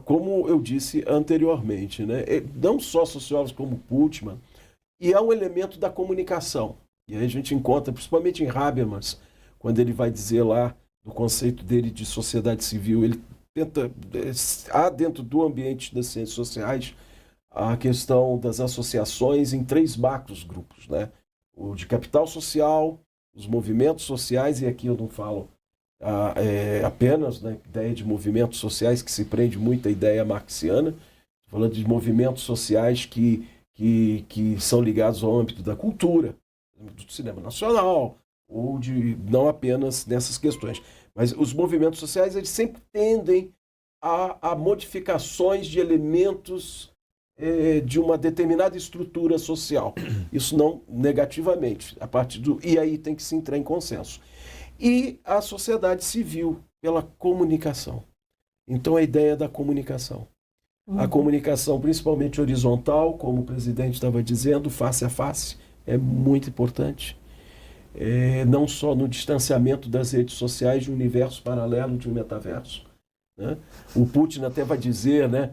como eu disse anteriormente, né, não só sociólogos como Putman, e é um elemento da comunicação. E aí a gente encontra, principalmente em Habermas, quando ele vai dizer lá, do conceito dele de sociedade civil, ele tenta, há dentro do ambiente das ciências sociais, a questão das associações em 3 macros grupos, né? O de capital social, os movimentos sociais, e aqui eu não falo apenas da ideia de movimentos sociais, que se prende muito à ideia marxiana, estou falando de movimentos sociais que são ligados ao âmbito da cultura, do cinema nacional, ou não apenas nessas questões. Mas os movimentos sociais, eles sempre tendem a modificações de elementos de uma determinada estrutura social. Isso não negativamente, e aí tem que se entrar em consenso. E a sociedade civil, pela comunicação. Então, a ideia da comunicação. A comunicação, principalmente horizontal, como o presidente estava dizendo, face a face, é muito importante. Não só no distanciamento das redes sociais de um universo paralelo, de um metaverso, né? O Putin até vai dizer, né,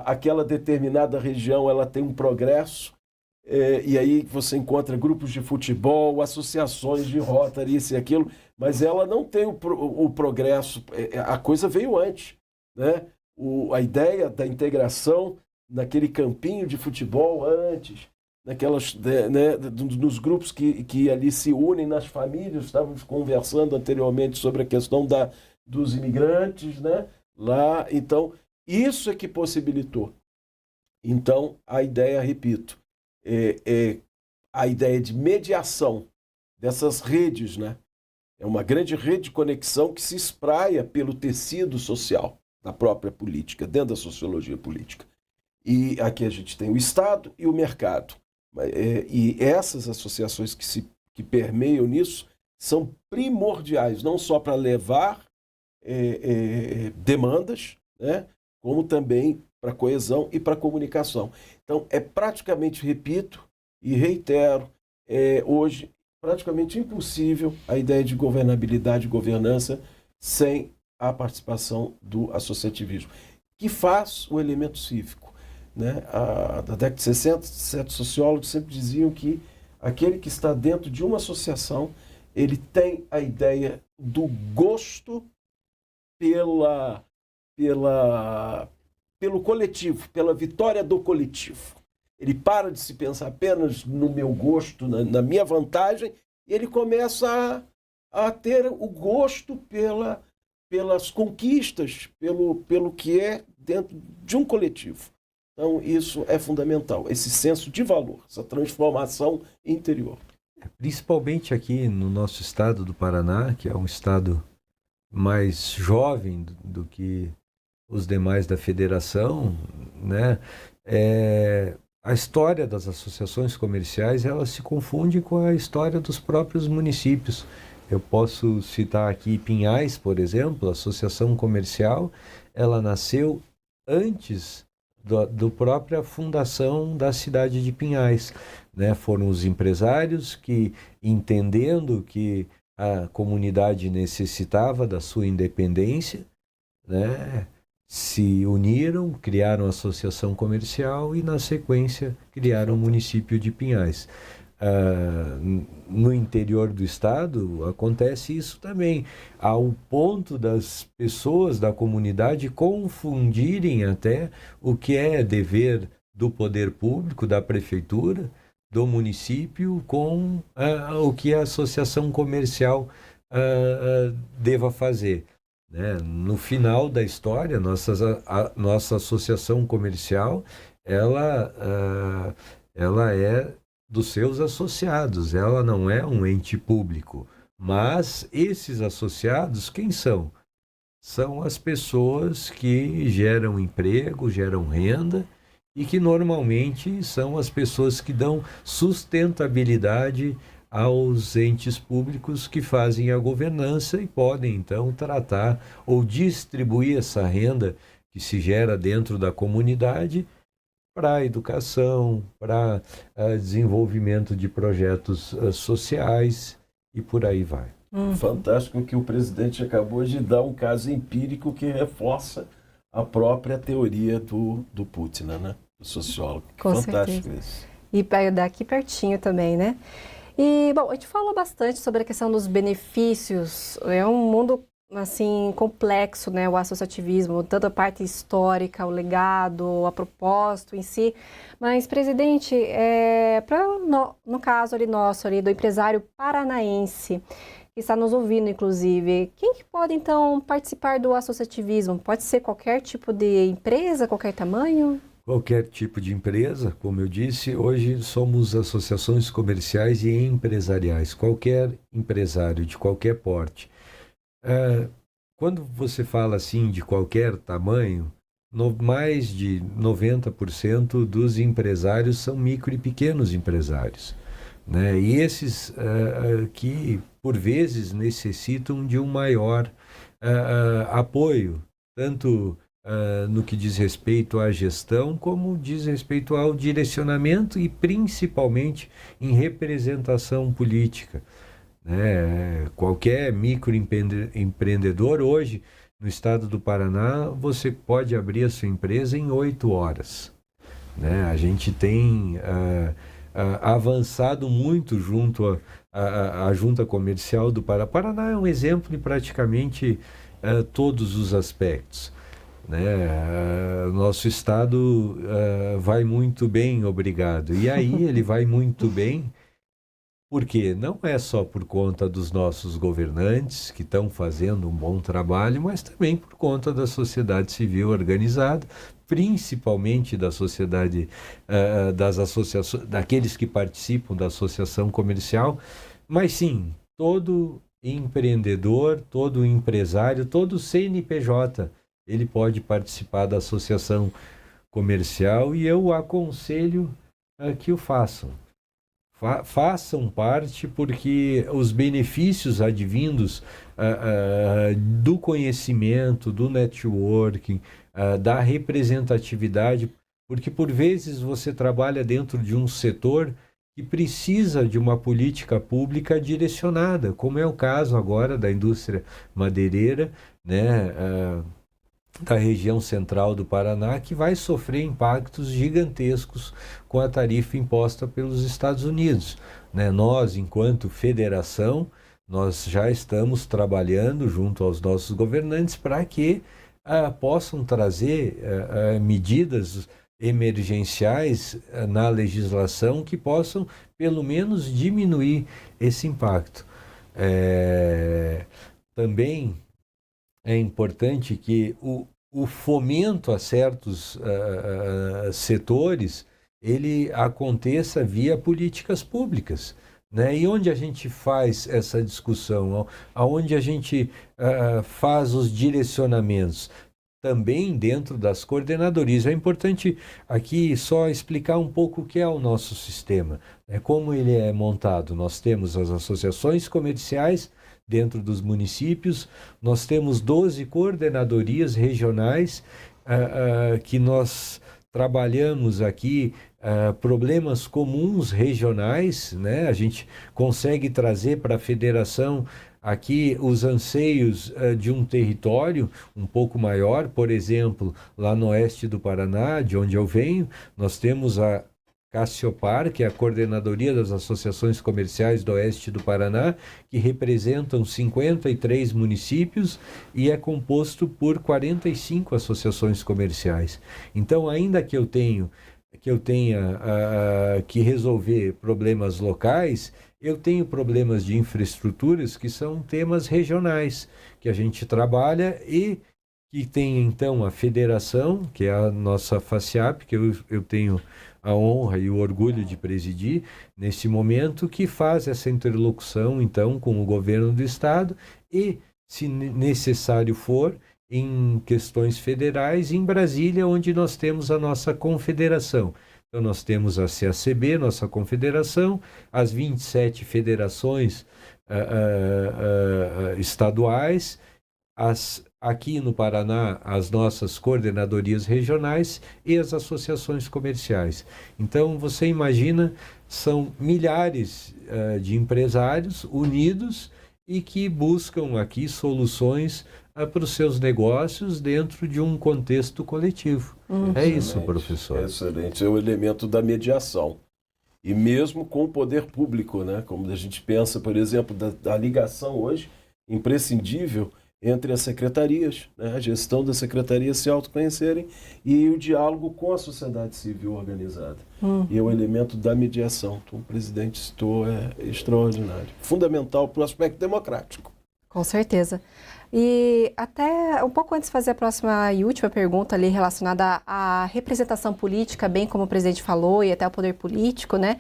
aquela determinada região ela tem um progresso, e aí você encontra grupos de futebol, associações de Rotary, isso e aquilo, mas ela não tem o progresso, a coisa veio antes, né? A ideia da integração naquele campinho de futebol antes, né, nos grupos que ali se unem nas famílias, estávamos conversando anteriormente sobre a questão dos imigrantes, né, lá, então, isso é que possibilitou. Então, a ideia, repito, a ideia de mediação dessas redes, né, É uma grande rede de conexão que se espraia pelo tecido social da própria política, dentro da sociologia política. E aqui a gente tem o Estado e o mercado. E essas associações que permeiam nisso são primordiais, não só para levar demandas, né, como também para coesão e para comunicação. Então, é praticamente, repito e reitero, hoje praticamente impossível a ideia de governabilidade e governança sem a participação do associativismo, que faz o elemento cívico. Né? Da década de 60, certos sociólogos sempre diziam que aquele que está dentro de uma associação, ele tem a ideia do gosto pelo coletivo, pela vitória do coletivo. Ele para de se pensar apenas no meu gosto, na minha vantagem, e ele começa a ter o gosto pelas conquistas, pelo que é dentro de um coletivo. Então, isso é fundamental, esse senso de valor, essa transformação interior. Principalmente aqui no nosso estado do Paraná, que é um estado mais jovem do que os demais da federação, né? A história das associações comerciais, ela se confunde com a história dos próprios municípios. Eu posso citar aqui Pinhais, por exemplo, a associação comercial, ela nasceu antes da própria fundação da cidade de Pinhais, né? Foram os empresários que, entendendo que a comunidade necessitava da sua independência, né, se uniram, criaram a associação comercial e, na sequência, criaram o município de Pinhais. No interior do estado acontece isso também, ao ponto das pessoas da comunidade confundirem até o que é dever do poder público, da prefeitura, do município, com o que a associação comercial deva fazer. Né? No final da história, nossa associação comercial, ela é dos seus associados, ela não é um ente público. Mas esses associados, quem são? São as pessoas que geram emprego, geram renda, e que normalmente são as pessoas que dão sustentabilidade aos entes públicos que fazem a governança e podem, então, tratar ou distribuir essa renda que se gera dentro da comunidade para a educação, para desenvolvimento de projetos sociais e por aí vai. Fantástico que o presidente acabou de dar um caso empírico que reforça a própria teoria do Putna, né? Do sociólogo. Com Fantástico certeza. isso. E daqui pertinho também, né? E, bom, a gente falou bastante sobre a questão dos benefícios. É um mundo, assim, complexo, né? O associativismo, tanto a parte histórica, o legado, a propósito em si. Mas, presidente, no caso ali nosso, ali, do empresário paranaense, que está nos ouvindo, inclusive, quem que pode, então, participar do associativismo? Pode ser qualquer tipo de empresa, qualquer tamanho? Qualquer tipo de empresa, como eu disse, hoje somos associações comerciais e empresariais. Qualquer empresário de qualquer porte. Quando você fala assim de qualquer tamanho, mais de 90% dos empresários são micro e pequenos empresários, né? E esses que, por vezes, necessitam de um maior apoio, tanto no que diz respeito à gestão, como diz respeito ao direcionamento e, principalmente, em representação política. Né? Qualquer microempreendedor hoje, no estado do Paraná, você pode abrir a sua empresa em 8 horas. Né? A gente tem avançado muito junto à Junta Comercial do Paraná. Paraná é um exemplo em praticamente todos os aspectos. Né? Nosso estado vai muito bem, obrigado. E aí ele vai muito bem porque não é só por conta dos nossos governantes que estão fazendo um bom trabalho, mas também por conta da sociedade civil organizada, principalmente da sociedade, das associações, daqueles que participam da associação comercial, mas sim, todo empreendedor, todo empresário, todo CNPJ, ele pode participar da associação comercial e eu aconselho que o façam. Façam parte porque os benefícios advindos do conhecimento, do networking, da representatividade, porque por vezes você trabalha dentro de um setor que precisa de uma política pública direcionada, como é o caso agora da indústria madeireira, né, da região central do Paraná, que vai sofrer impactos gigantescos com a tarifa imposta pelos Estados Unidos, né? Nós, enquanto federação, nós já estamos trabalhando junto aos nossos governantes para que possam trazer medidas emergenciais na legislação que possam, pelo menos, diminuir esse impacto. Também é importante que o fomento a certos setores ele aconteça via políticas públicas, né? E onde a gente faz essa discussão, aonde a gente faz os direcionamentos, também dentro das coordenadorias. É importante aqui só explicar um pouco o que é o nosso sistema, né? Como ele é montado. Nós temos as associações comerciais dentro dos municípios, nós temos 12 coordenadorias regionais que nós trabalhamos aqui problemas comuns regionais, né? A gente consegue trazer para a federação aqui os anseios de um território um pouco maior. Por exemplo, lá no oeste do Paraná, de onde eu venho, nós temos a Cassiopar, que é a Coordenadoria das Associações Comerciais do Oeste do Paraná, que representam 53 municípios e é composto por 45 associações comerciais. Então, ainda que eu tenha que resolver problemas locais, eu tenho problemas de infraestruturas que são temas regionais, que a gente trabalha e que tem, então, a federação, que é a nossa FACIAP, que eu tenho a honra e o orgulho de presidir nesse momento, que faz essa interlocução, então, com o governo do estado e, se necessário for, em questões federais, em Brasília, onde nós temos a nossa confederação. Então, nós temos a CACB, nossa confederação, as 27 federações estaduais, aqui no Paraná, as nossas coordenadorias regionais e as associações comerciais. Então, você imagina, são milhares de empresários unidos e que buscam aqui soluções para os seus negócios dentro de um contexto coletivo. É isso, professor. Excelente. É o elemento da mediação. E mesmo com o poder público, né? Como a gente pensa, por exemplo, da ligação hoje imprescindível entre as secretarias, né? A gestão das secretarias se autoconhecerem e o diálogo com a sociedade civil organizada. E é o elemento da mediação. Então, o presidente citou, é extraordinário. Fundamental para o aspecto democrático. Com certeza. E até um pouco antes de fazer a próxima e última pergunta ali relacionada à representação política, bem como o presidente falou, e até o poder político, né?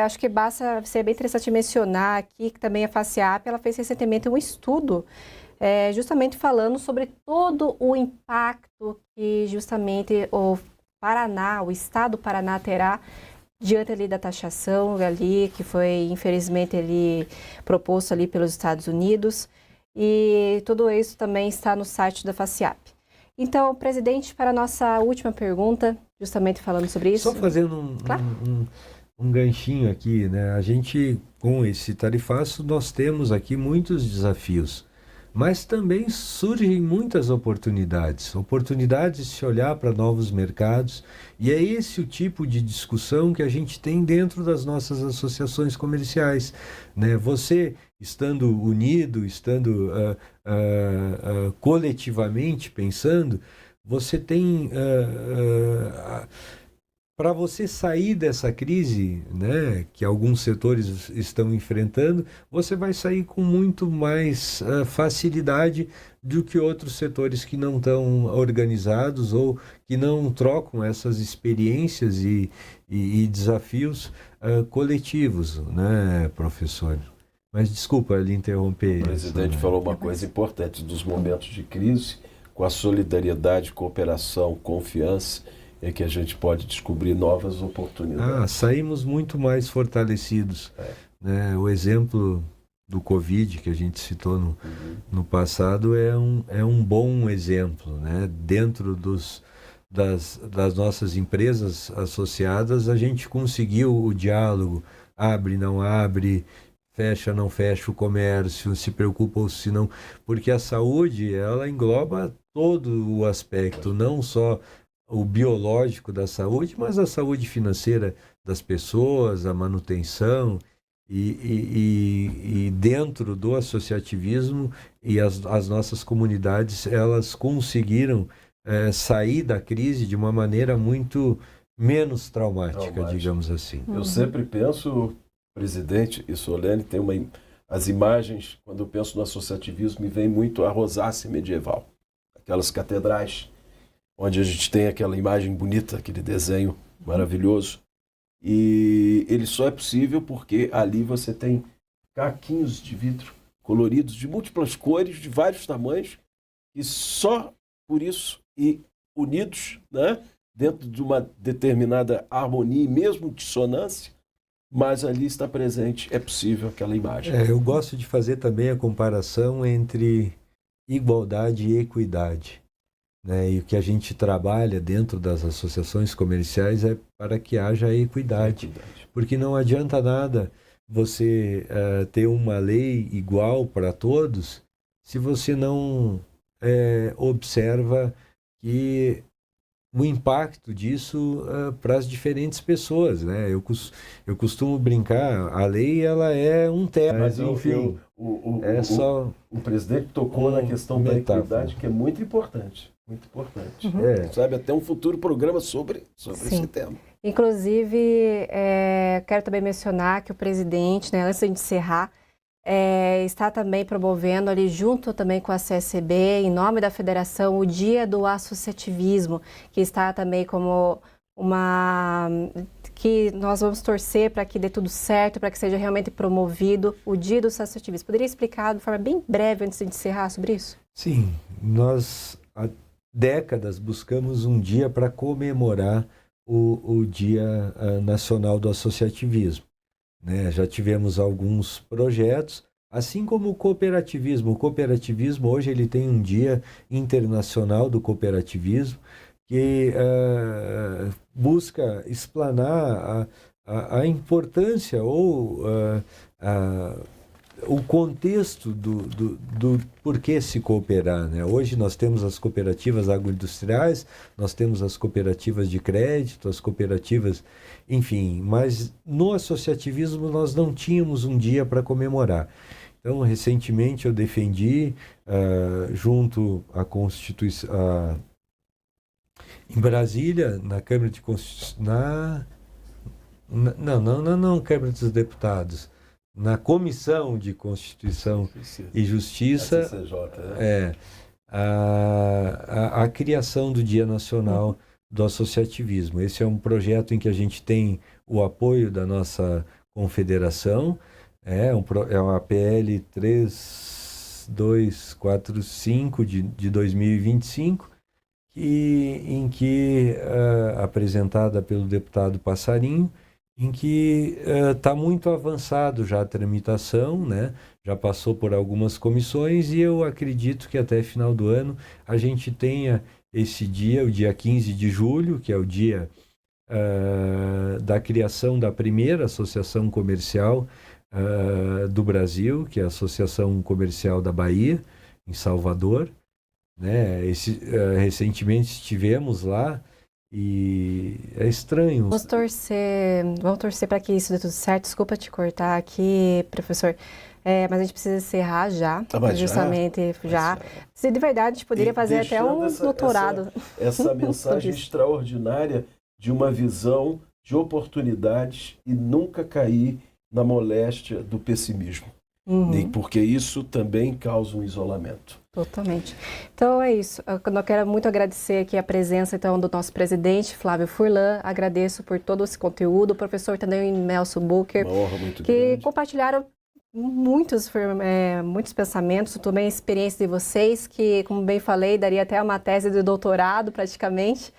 Acho que basta ser bem interessante mencionar aqui que também a FACIAP, ela fez recentemente um estudo justamente falando sobre todo o impacto que justamente o Paraná, o estado do Paraná terá diante ali da taxação ali, que foi infelizmente ali proposto ali pelos Estados Unidos. E tudo isso também está no site da FACIAP. Então, presidente, para a nossa última pergunta, justamente falando sobre isso. Só fazendo um ganchinho aqui, né? A gente, com esse tarifaço, nós temos aqui muitos desafios, mas também surgem muitas oportunidades de se olhar para novos mercados, e é esse o tipo de discussão que a gente tem dentro das nossas associações comerciais, né? Você, estando unido, estando coletivamente pensando, você tem... para você sair dessa crise, né, que alguns setores estão enfrentando, você vai sair com muito mais facilidade do que outros setores que não estão organizados ou que não trocam essas experiências e desafios coletivos, né, professor? Mas desculpa lhe interromper. O presidente falou uma coisa importante: dos momentos de crise, com a solidariedade, cooperação, confiança, é que a gente pode descobrir novas oportunidades. Saímos muito mais fortalecidos. Né? O exemplo do Covid, que a gente citou no passado, é um bom exemplo. Né? Dentro das nossas empresas associadas, a gente conseguiu o diálogo, abre, não abre, fecha, não fecha o comércio, se preocupa ou se não... Porque a saúde, ela engloba todo o aspecto, não só o biológico da saúde, mas a saúde financeira das pessoas, a manutenção, e dentro do associativismo e as nossas comunidades, elas conseguiram sair da crise de uma maneira muito menos traumática, digamos assim. Eu sempre penso, presidente e Solene, as imagens, quando eu penso no associativismo, me vem muito a rosácea medieval, aquelas catedrais, onde a gente tem aquela imagem bonita, aquele desenho maravilhoso. E ele só é possível porque ali você tem caquinhos de vidro coloridos de múltiplas cores, de vários tamanhos, e só por isso, e unidos, né, dentro de uma determinada harmonia e mesmo dissonância, mas ali está presente, é possível aquela imagem. Eu gosto de fazer também a comparação entre igualdade e equidade. Né? E o que a gente trabalha dentro das associações comerciais é para que haja equidade. Porque não adianta nada você ter uma lei igual para todos se você não observa que o impacto disso para as diferentes pessoas, né? Eu costumo brincar, a lei ela é um teto, mas enfim, o presidente tocou na questão da equidade, que é muito importante. Muito importante. Sabe, até um futuro programa sobre esse tema. Inclusive, quero também mencionar que o presidente, né, antes de encerrar, está também promovendo ali junto também com a CSB, em nome da federação, o Dia do Associativismo, que está também como que nós vamos torcer para que dê tudo certo, para que seja realmente promovido o Dia do Associativismo. Poderia explicar de forma bem breve, antes de encerrar, sobre isso? Sim, nós há décadas buscamos um dia para comemorar o Dia Nacional do Associativismo. Né? Já tivemos alguns projetos, assim como o cooperativismo. O cooperativismo hoje ele tem um Dia Internacional do Cooperativismo que busca explanar a importância ou o contexto do porquê se cooperar. Né? Hoje nós temos as cooperativas agroindustriais, nós temos as cooperativas de crédito, as cooperativas, enfim, mas no associativismo nós não tínhamos um dia para comemorar. Então, recentemente eu defendi, junto à Constituição, em Brasília, na Câmara de Constituição, não Câmara dos Deputados, na Comissão de Constituição e Justiça, a criação do Dia Nacional do Associativismo. Esse é um projeto em que a gente tem o apoio da nossa confederação, é uma PL 3245 de 2025, em que apresentada pelo deputado Passarinho, em que está muito avançado já a tramitação, né? Já passou por algumas comissões e eu acredito que até final do ano a gente tenha esse dia, o dia 15 de julho, que é o dia da criação da primeira associação comercial do Brasil, que é a Associação Comercial da Bahia, em Salvador. Né? Recentemente estivemos lá, e é estranho. Vamos torcer para que isso dê tudo certo. Desculpa te cortar aqui, professor, mas a gente precisa encerrar já, justamente já. Se de verdade a gente poderia fazer até um doutorado. Essa mensagem extraordinária de uma visão de oportunidades e nunca cair na moléstia do pessimismo. Porque isso também causa um isolamento. Totalmente. Então é isso. Eu quero muito agradecer aqui a presença então do nosso presidente, Flávio Furlan. Agradeço por todo esse conteúdo. O professor também, Nelson Bucher, Uma honra muito que grande. compartilharam muitos pensamentos, também a experiência de vocês, que, como bem falei, daria até uma tese de doutorado praticamente.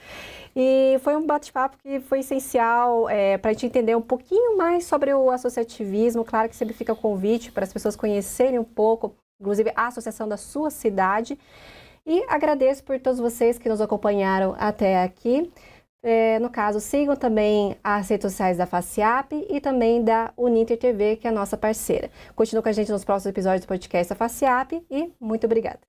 E foi um bate-papo que foi essencial para a gente entender um pouquinho mais sobre o associativismo. Claro que sempre fica o convite para as pessoas conhecerem um pouco, inclusive a associação da sua cidade. E agradeço por todos vocês que nos acompanharam até aqui. No caso, sigam também as redes sociais da FACIAP e também da Uninter TV, que é a nossa parceira. Continue com a gente nos próximos episódios do podcast da FACIAP e muito obrigada.